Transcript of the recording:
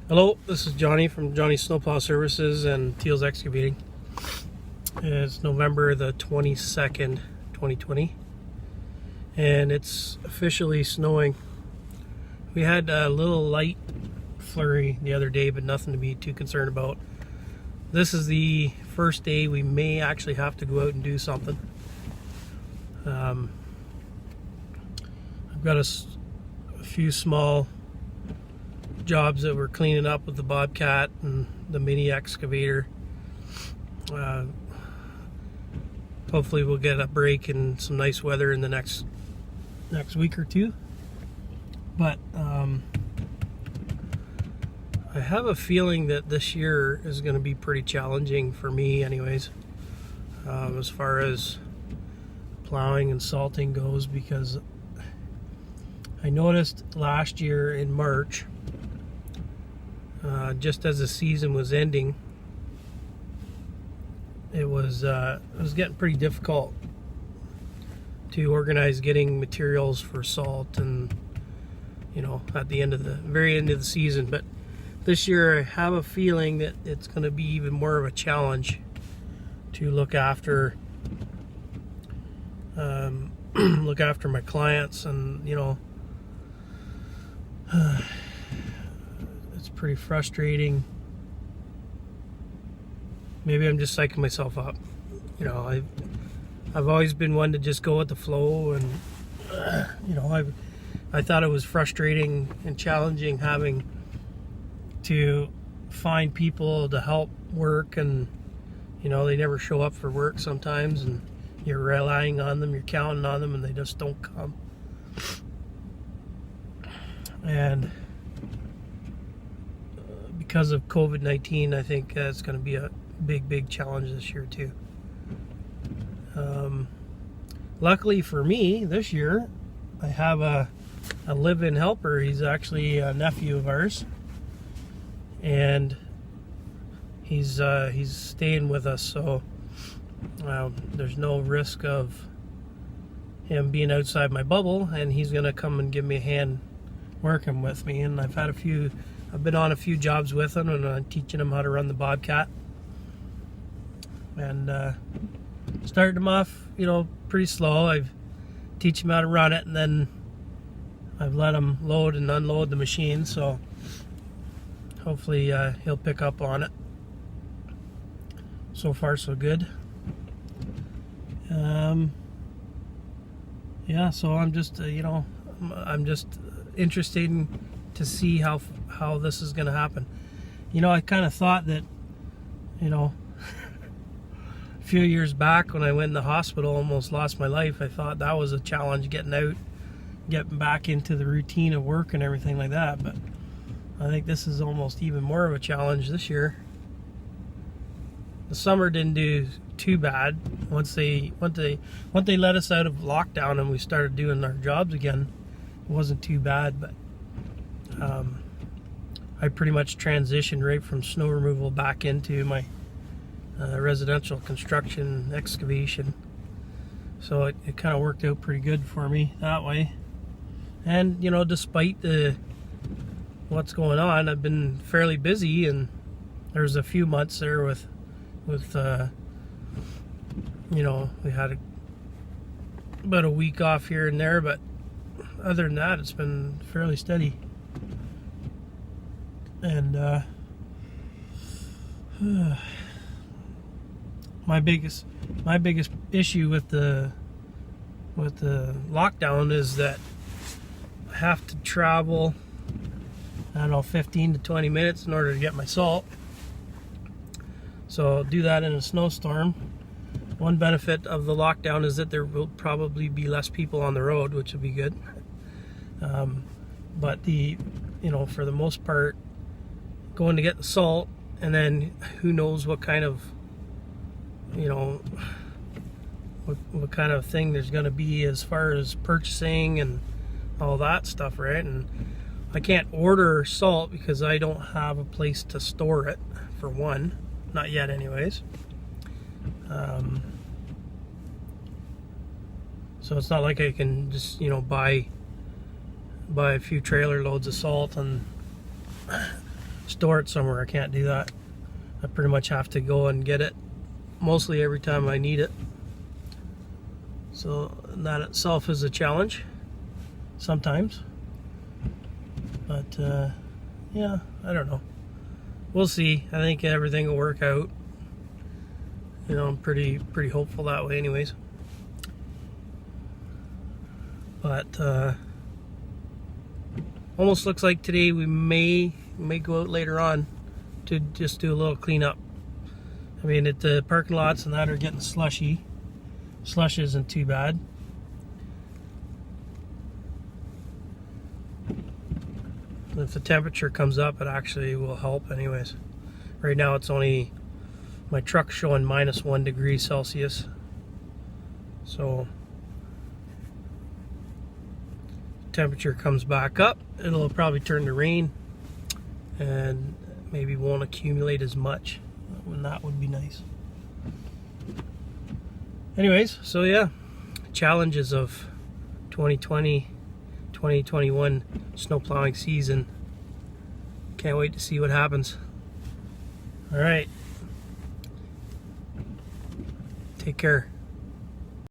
Hello, this is Johnny from Johnny's Snowplow Services and Teals Excavating. It's November the 22nd, 2020, and it's officially snowing. We had a little light flurry the other day, but nothing to be too concerned about. This is the first day we may actually have to go out and do something. I've got a few small jobs that we're cleaning up with the Bobcat and the mini excavator. Hopefully we'll get a break and some nice weather in the next week or two. But I have a feeling that this year is going to be pretty challenging for me anyways, as far as plowing and salting goes, because I noticed last year in March, just as the season was ending, it was getting pretty difficult to organize getting materials for salt, and at the very end of the season. But this year I have a feeling that it's going to be even more of a challenge to look after my clients, and it's pretty frustrating. Maybe I'm just psyching myself up. I've always been one to just go with the flow, and I thought it was frustrating and challenging having to find people to help work, and they never show up for work sometimes, and you're relying on them, you're counting on them, and they just don't come. And because of Covid-19, I think it's going to be a big challenge this year too. Luckily for me, this year I have a live-in helper. He's actually a nephew of ours, and he's staying with us, so there's no risk of him being outside my bubble, and he's gonna come and give me a hand working with me. And I've been on a few jobs with him, and I'm teaching him how to run the Bobcat, and started him off pretty slow. I've teach him how to run it, and then I've let him load and unload the machine, so hopefully he'll pick up on it. So far so good. Yeah, so I'm just I'm just interested to see how this is going to happen. I kind of thought that a few years back when I went in the hospital, almost lost my life, I thought that was a challenge, getting out, getting back into the routine of work and everything like that. But I think this is almost even more of a challenge this year. The summer didn't do too bad. Once they let us out of lockdown and we started doing our jobs again, it wasn't too bad. But I pretty much transitioned right from snow removal back into my residential construction excavation, so it kind of worked out pretty good for me that way. And despite what's going on, I've been fairly busy, and there's a few months there with we had about a week off here and there, but other than that, it's been fairly steady. And my biggest issue with the lockdown is that I have to travel, 15 to 20 minutes in order to get my salt. So I'll do that in a snowstorm. One benefit of the lockdown is that there will probably be less people on the road, which will be good. But for the most part, going to get the salt, and then who knows what kind of what kind of thing there's going to be as far as purchasing and all that stuff, right? And I can't order salt because I don't have a place to store it, for one, not yet anyways. So it's not like I can just buy a few trailer loads of salt and store it somewhere. I can't do that. I pretty much have to go and get it mostly every time I need it. So that itself is a challenge sometimes. But yeah, I don't know. We'll see. I think everything will work out. You know, I'm pretty hopeful that way anyways. But almost looks like today we may go out later on to just do a little cleanup. I mean, the parking lots and that are getting slushy. Slush isn't too bad. If the temperature comes up, it actually will help anyways. Right now it's only, my truck's showing -1 degree Celsius. So temperature comes back up, it'll probably turn to rain and maybe won't accumulate as much, and that would be nice. Anyways, so yeah, challenges of 2020 2021 snow plowing season. Can't wait to see what happens. All right, take care.